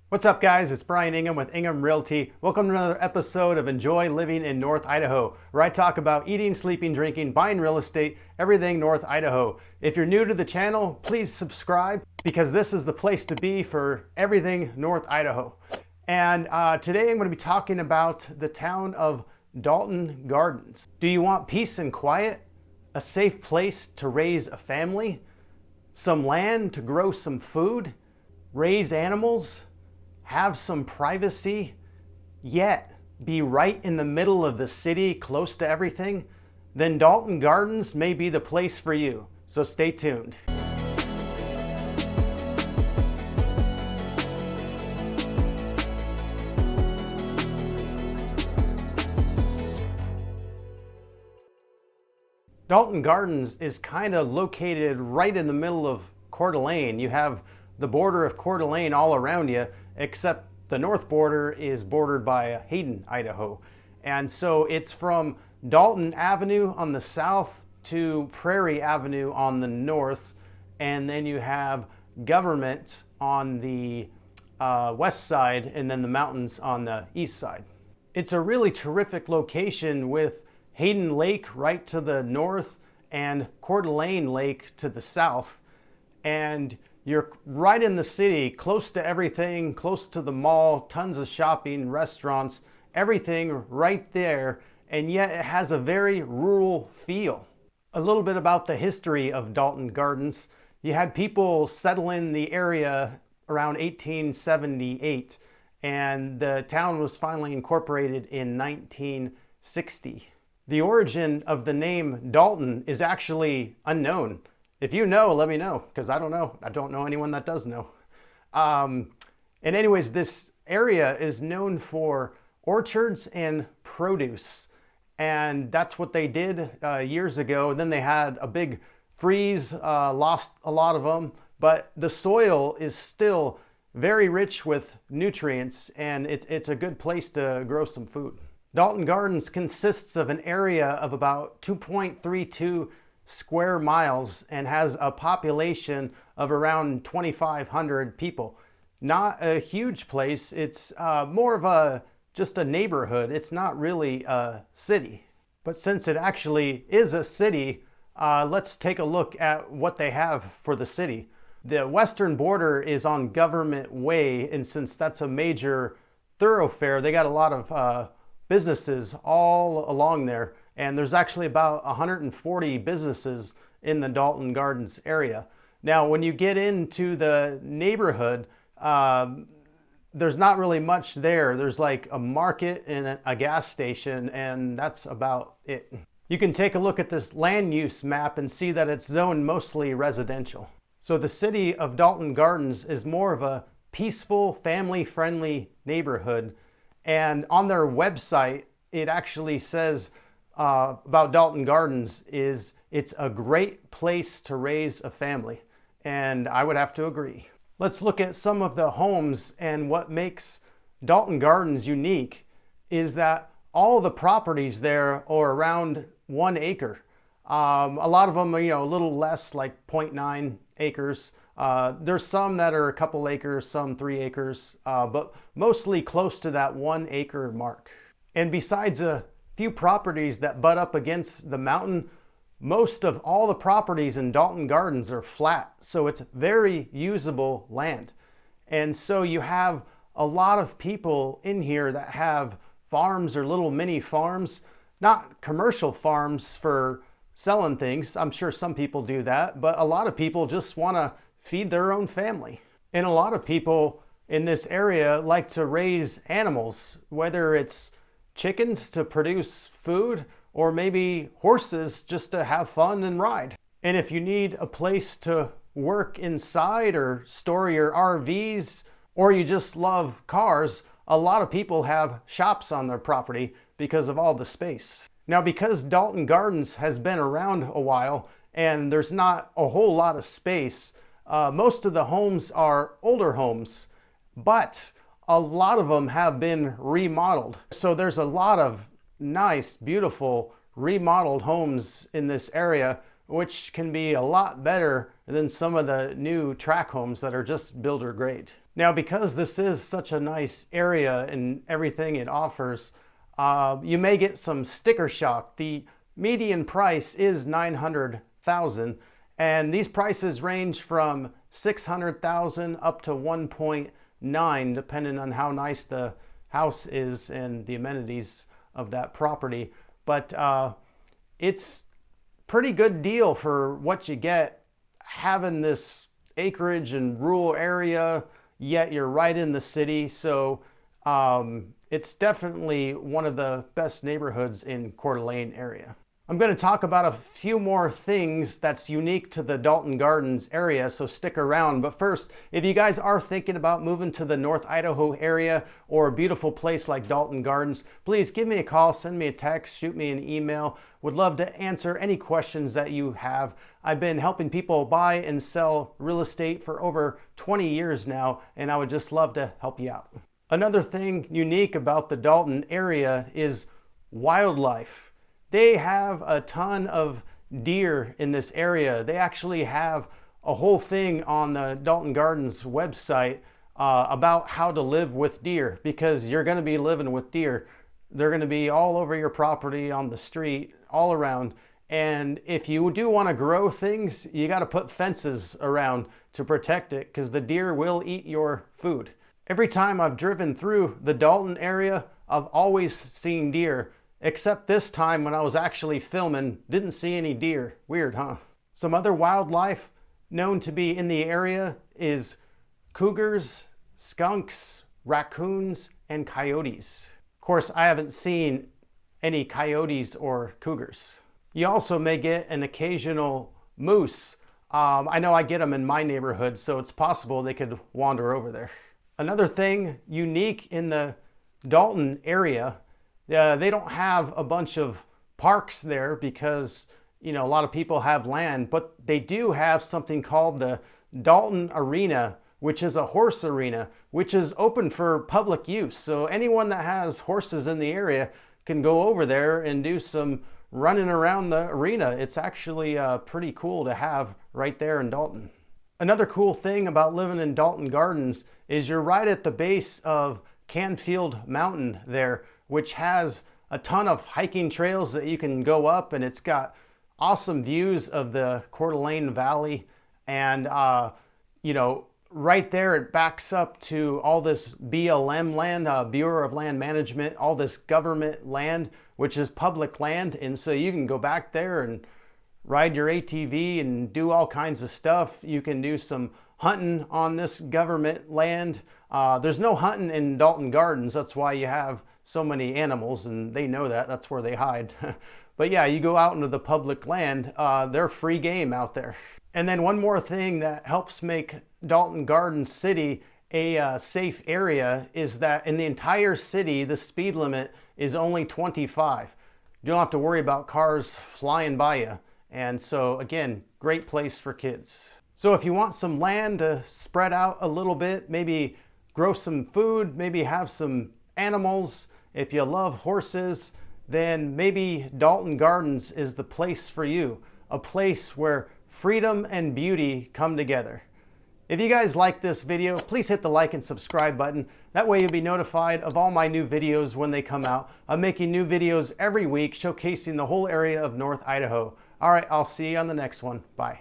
What's up, guys? It's Bryan Ingham with Ingham Realty. Welcome to another episode of Enjoy Living in North Idaho, where I talk about eating, sleeping, drinking, buying real estate, everything North Idaho. If you're new to the channel, please subscribe because this is the place to be for everything North Idaho. And today I'm going to be talking about the town of Dalton Gardens. Do you want peace and quiet? A safe place to raise a family? Some land to grow some food? Raise animals? Have some privacy, yet be right in the middle of the city, close to everything? Then Dalton Gardens may be the place for you. So stay tuned. Dalton Gardens is kind of located right in the middle of Coeur d'Alene. You have the border of Coeur d'Alene all around you, except the north border is bordered by Hayden, Idaho. And so it's from Dalton Avenue on the south to Prairie Avenue on the north, and then you have Government on the west side, and then the mountains on the east side. It's a really terrific location with Hayden Lake right to the north and Coeur d'Alene Lake to the south. And you're right in the city, close to everything, close to the mall, tons of shopping, restaurants, everything right there, and yet it has a very rural feel. A little bit about the history of Dalton Gardens. You had people settle in the area around 1878, and the town was finally incorporated in 1960. The origin of the name Dalton is actually unknown. If you know, let me know, because I don't know. I don't know anyone that does know. And anyways, this area is known for orchards and produce. And that's what they did years ago. And then they had a big freeze, lost a lot of them. But the soil is still very rich with nutrients, and it's a good place to grow some food. Dalton Gardens consists of an area of about 2.32 square miles and has a population of around 2,500 people. Not a huge place. It's more of just a neighborhood. It's not really a city. But since it actually is a city, let's take a look at what they have for the city. The western border is on Government Way, and since that's a major thoroughfare, they got a lot of businesses all along there. And there's actually about 140 businesses in the Dalton Gardens area. Now, when you get into the neighborhood, there's not really much there. There's like a market and a gas station, and that's about it. You can take a look at this land use map and see that it's zoned mostly residential. So the city of Dalton Gardens is more of a peaceful, family-friendly neighborhood. And on their website, it actually says about Dalton Gardens is it's a great place to raise a family. And I would have to agree. Let's look at some of the homes, and what makes Dalton Gardens unique is that all the properties there are around 1 acre. A lot of them are, a little less, like 0.9 acres. There's some that are a couple acres, some 3 acres, but mostly close to that 1 acre mark. And besides a few properties that butt up against the mountain, most of all the properties in Dalton Gardens are flat, so it's very usable land. And so you have a lot of people in here that have farms or little mini farms, not commercial farms for selling things. I'm sure some people do that, but a lot of people just want to feed their own family. And a lot of people in this area like to raise animals, whether it's chickens to produce food, or maybe horses just to have fun and ride. And if you need a place to work inside or store your RVs, or you just love cars, a lot of people have shops on their property because of all the space. Now, because Dalton Gardens has been around a while and there's not a whole lot of space, most of the homes are older homes, but a lot of them have been remodeled. So there's a lot of nice, beautiful, remodeled homes in this area, which can be a lot better than some of the new track homes that are just builder grade. Now, because this is such a nice area and everything it offers, you may get some sticker shock. The median price is $900,000, and these prices range from $600,000 up to $1.9, depending on how nice the house is and the amenities of that property. But it's pretty good deal for what you get, having this acreage and rural area, yet you're right in the city. So it's definitely one of the best neighborhoods in Coeur d'Alene area. I'm going to talk about a few more things that's unique to the Dalton Gardens area, so stick around. But first, if you guys are thinking about moving to the North Idaho area or a beautiful place like Dalton Gardens, please give me a call, send me a text, shoot me an email. Would love to answer any questions that you have. I've been helping people buy and sell real estate for over 20 years now, and I would just love to help you out. Another thing unique about the Dalton area is wildlife. They have a ton of deer in this area. They actually have a whole thing on the Dalton Gardens website about how to live with deer, because you're going to be living with deer. They're going to be all over your property, on the street, all around. And if you do want to grow things, you got to put fences around to protect it, because the deer will eat your food. Every time I've driven through the Dalton area, I've always seen deer. Except this time when I was actually filming, didn't see any deer. Weird, huh? Some other wildlife known to be in the area is cougars, skunks, raccoons, and coyotes. Of course, I haven't seen any coyotes or cougars. You also may get an occasional moose. I know I get them in my neighborhood, so it's possible they could wander over there. Another thing unique in the Dalton area, they don't have a bunch of parks there because, you know, a lot of people have land, but they do have something called the Dalton Arena, which is a horse arena, which is open for public use. So anyone that has horses in the area can go over there and do some running around the arena. It's actually pretty cool to have right there in Dalton. Another cool thing about living in Dalton Gardens is you're right at the base of Canfield Mountain there, which has a ton of hiking trails that you can go up, and it's got awesome views of the Coeur d'Alene Valley. And you know, right there it backs up to all this BLM land, Bureau of Land Management, all this government land, which is public land. And so you can go back there and ride your ATV and do all kinds of stuff. You can do some hunting on this government land. There's no hunting in Dalton Gardens. That's why you have so many animals, and they know that. That's where they hide. But yeah, you go out into the public land, they're free game out there. And then one more thing that helps make Dalton Gardens City a safe area is that in the entire city, the speed limit is only 25. You don't have to worry about cars flying by you. And so again, great place for kids. So if you want some land to spread out a little bit, maybe grow some food, maybe have some animals, if you love horses, then maybe Dalton Gardens is the place for you. A place where freedom and beauty come together. If you guys like this video, please hit the like and subscribe button. That way you'll be notified of all my new videos when they come out. I'm making new videos every week showcasing the whole area of North Idaho. All right, I'll see you on the next one. Bye.